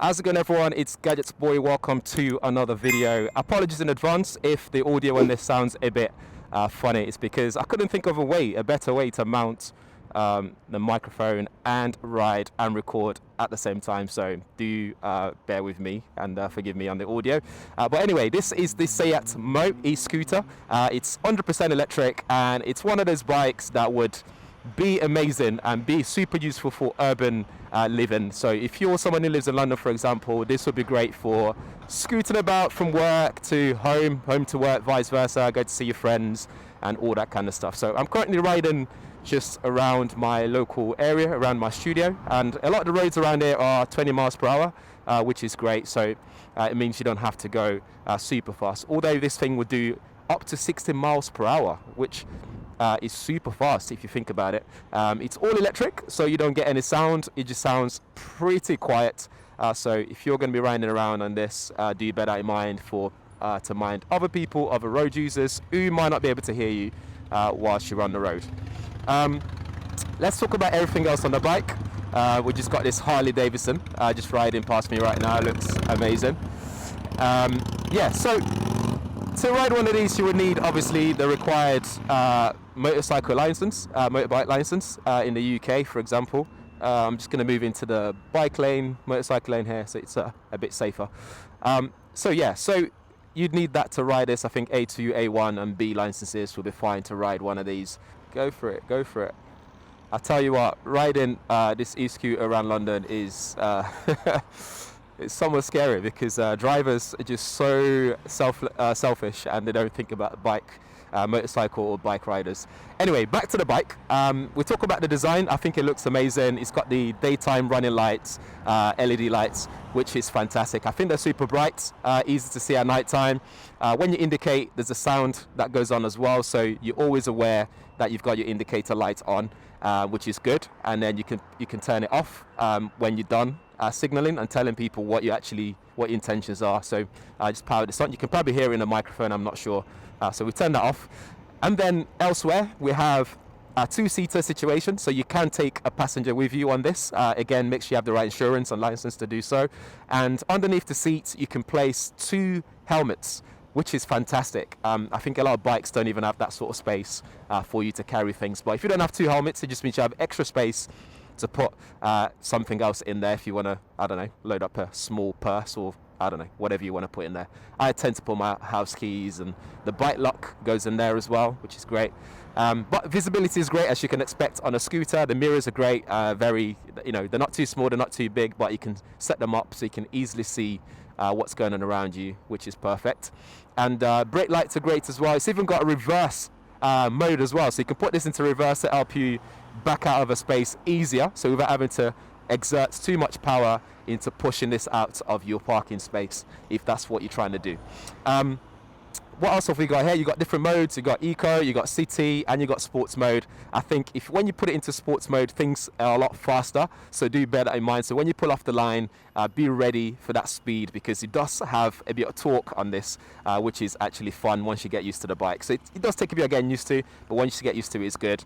How's it going, everyone? It's GadgetsBoy. Welcome to another video. Apologies in advance if the audio on this sounds a bit funny. It's because I couldn't think of a better way to mount the microphone and ride and record at the same time. So do bear with me and forgive me on the audio. But anyway, this is the Seat Mo eScooter. It's 100% electric, and it's one of those bikes that would be amazing and be super useful for urban living. So if you're someone who lives in London, for example, this would be great for scooting about from work to home to work, vice versa, go to see your friends and all that kind of stuff. So I'm currently riding just around my local area, around my studio, and a lot of the roads around here are 20 miles per hour, which is great. So it means you don't have to go super fast, although this thing would do up to 60 miles per hour, which is super fast if you think about it. It's all electric, so you don't get any sound. It just sounds pretty quiet. So if you're going to be riding around on this, do bear that in mind to mind other people, other road users who might not be able to hear you whilst you're on the road. Let's talk about everything else on the bike. We just got this Harley Davidson just riding past me right now. It looks amazing. So to ride one of these, you would need obviously the required motorcycle license, motorbike license in the UK, for example. I'm just going to move into the bike lane, motorcycle lane here, so it's a bit safer. So you'd need that to ride this. I think A2, A1 and B licenses will be fine to ride one of these. Go for it. I'll tell you what, riding this e-scooter around London is it's somewhat scary because drivers are just so selfish, and they don't think about bike, motorcycle or bike riders. Anyway, back to the bike. We'll talk about the design. I think it looks amazing. It's got the daytime running lights, LED lights, which is fantastic. I think they're super bright, easy to see at night time. When you indicate, there's a sound that goes on as well, so you're always aware that you've got your indicator light on, which is good. And then you can turn it off when you're done signaling and telling people what your intentions are. So just power this on. You can probably hear it in the microphone, I'm not sure. So we turn that off. And then elsewhere we have a two-seater situation, so you can take a passenger with you on this. Again, make sure you have the right insurance and license to do so. And underneath the seats you can place 2 helmets, which is fantastic. I think a lot of bikes don't even have that sort of space for you to carry things. But if you don't have 2 helmets, it just means you have extra space to put something else in there if you want to, I don't know, load up a small purse or I don't know, whatever you want to put in there. I tend to put my house keys, and the bike lock goes in there as well, which is great. But visibility is great, as you can expect on a scooter. The mirrors are great, very, they're not too small, they're not too big, but you can set them up so you can easily see what's going on around you, which is perfect. And brake lights are great as well. It's even got a reverse mode as well, so you can put this into reverse to help you back out of a space easier, so without having to exert too much power into pushing this out of your parking space, if that's what you're trying to do. What else have we got here? You got different modes. You got eco, you got city, and you got sports mode. I think when you put it into sports mode, things are a lot faster, so do bear that in mind. So when you pull off the line, be ready for that speed, because it does have a bit of torque on this, which is actually fun once you get used to the bike. So it does take a bit of getting used to, but once you get used to it, it's good.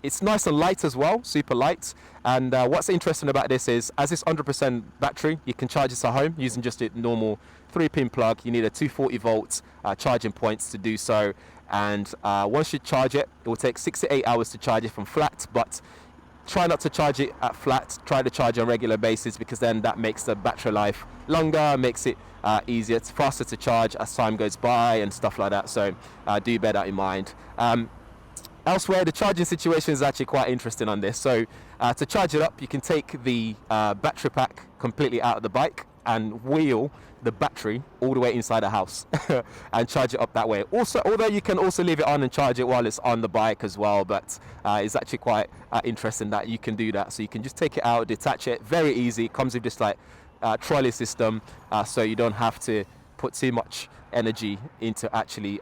It's nice and light as well, super light. And what's interesting about this is, as it's 100% battery, you can charge this at home using just a normal 3-pin plug. You need a 240 volts charging points to do so, and once you charge it, it will take 6 to 8 hours to charge it from flat, but try not to charge it at flat. Try to charge on a regular basis, because then that makes the battery life longer, makes it easier, it's faster to charge as time goes by and stuff like that. So do bear that in mind. Elsewhere, the charging situation is actually quite interesting on this. So to charge it up, you can take the battery pack completely out of the bike and wheel the battery all the way inside the house and charge it up that way. Also, although you can also leave it on and charge it while it's on the bike as well, but it's actually quite interesting that you can do that. So you can just take it out, detach it, very easy. It comes with this like trolley system, so you don't have to put too much energy into actually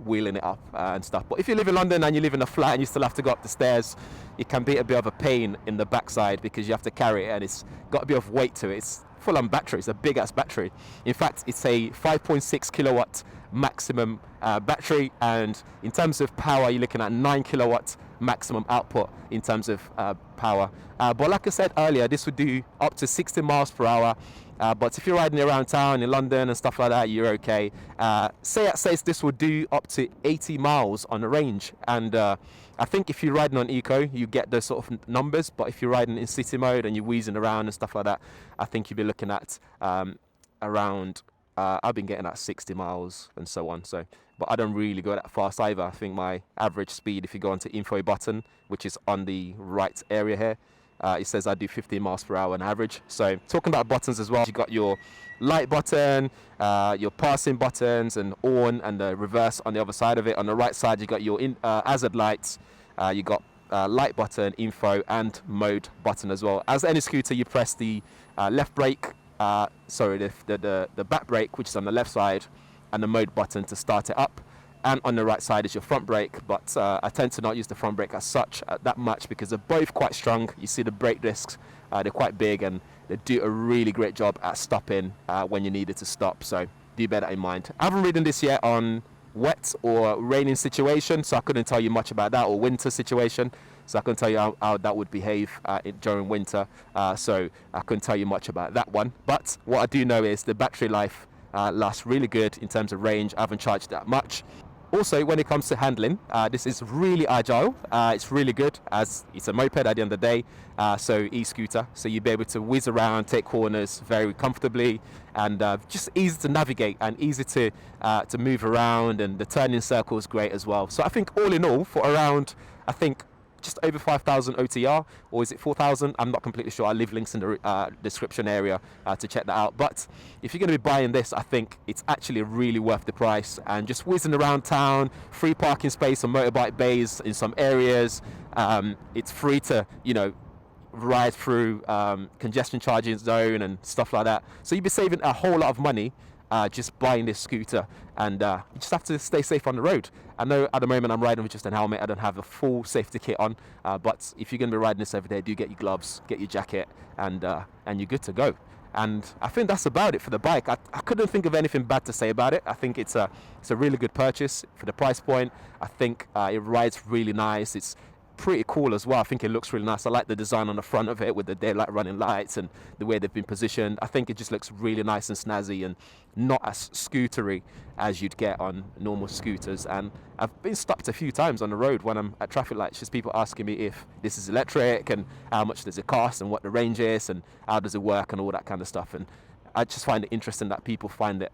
wheeling it up and stuff. But if you live in London and you live in a flat and you still have to go up the stairs, it can be a bit of a pain in the backside, because you have to carry it and it's got a bit of weight to it. It's full on battery. It's a big ass battery. In fact, it's a 5.6 kilowatt maximum battery, and in terms of power, you're looking at 9 kilowatt maximum output in terms of power. But like I said earlier, this would do up to 60 miles per hour. But if you're riding around town in London and stuff like that, you're okay. Seat says this will do up to 80 miles on the range. And I think if you're riding on Eco, you get those sort of numbers. But if you're riding in city mode and you're wheezing around and stuff like that, I think you'll be looking at around, I've been getting at 60 miles and so on. So, but I don't really go that fast either. I think my average speed, if you go onto info button, which is on the right area here, it says I do 15 miles per hour on average. So talking about buttons as well, you got your light button, your passing buttons, and on and the reverse on the other side of it. On the right side, you got your hazard lights, you got light button, info, and mode button as well. As any scooter, you press the left brake, the back brake, which is on the left side, and the mode button to start it up. And on the right side is your front brake, but I tend to not use the front brake as such that much because they're both quite strong. You see the brake discs, they're quite big and they do a really great job at stopping when you need it to stop, so do bear that in mind. I haven't ridden this yet on wet or raining situation, so I couldn't tell you much about that, or winter situation, so I couldn't tell you how that would behave during winter, so I couldn't tell you much about that one. But what I do know is the battery life lasts really good in terms of range. I haven't charged that much. Also, when it comes to handling, this is really agile. It's really good as it's a moped at the end of the day, so e-scooter. So you'll be able to whiz around, take corners very comfortably, and just easy to navigate and easy to move around, and the turning circle is great as well. So I think all in all, for around, I think, just over 5,000 OTR, or is it 4,000? I'm not completely sure. I'll leave links in the description area to check that out. But if you're going to be buying this, I think it's actually really worth the price. And just whizzing around town, free parking space on motorbike bays in some areas. It's free to, ride through congestion charging zone and stuff like that. So you'll be saving a whole lot of money just buying this scooter, and you just have to stay safe on the road. I know at the moment I'm riding with just a helmet. I don't have a full safety kit on, but if you're going to be riding this every day, do get your gloves, get your jacket, and you're good to go. And I think that's about it for the bike. I couldn't think of anything bad to say about it. I think it's a really good purchase for the price point. I think it rides really nice. It's pretty cool as well. I think it looks really nice. I like the design on the front of it with the daylight running lights and the way they've been positioned. I think it just looks really nice and snazzy and not as scootery as you'd get on normal scooters. And I've been stopped a few times on the road when I'm at traffic lights, just people asking me if this is electric and how much does it cost and what the range is and how does it work and all that kind of stuff. And I just find it interesting that people find it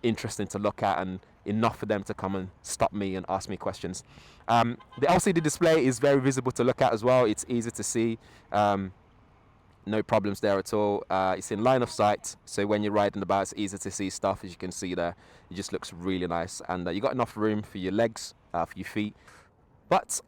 interesting to look at, and enough for them to come and stop me and ask me questions. The LCD display is very visible to look at as well. It's easy to see. No problems there at all. It's in line of sight, so when you're riding about, it's easy to see stuff. As you can see there, it just looks really nice, and you got enough room for your legs, for your feet. But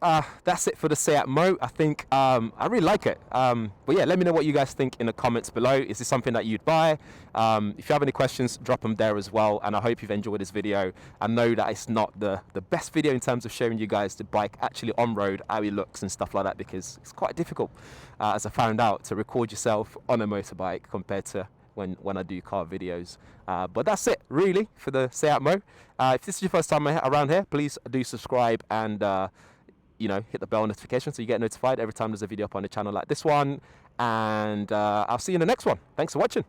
that's it for the Seat Mo. I think I really like it. But yeah, let me know what you guys think in the comments below. Is this something that you'd buy? If you have any questions, drop them there as well. And I hope you've enjoyed this video. I know that it's not the best video in terms of showing you guys the bike actually on road, how it looks and stuff like that, because it's quite difficult, as I found out, to record yourself on a motorbike compared to when I do car videos. But that's it really for the Seat Mo. If this is your first time around here, please do subscribe and hit the bell notification so you get notified every time there's a video up on the channel like this one. And I'll see you in the next one. Thanks for watching.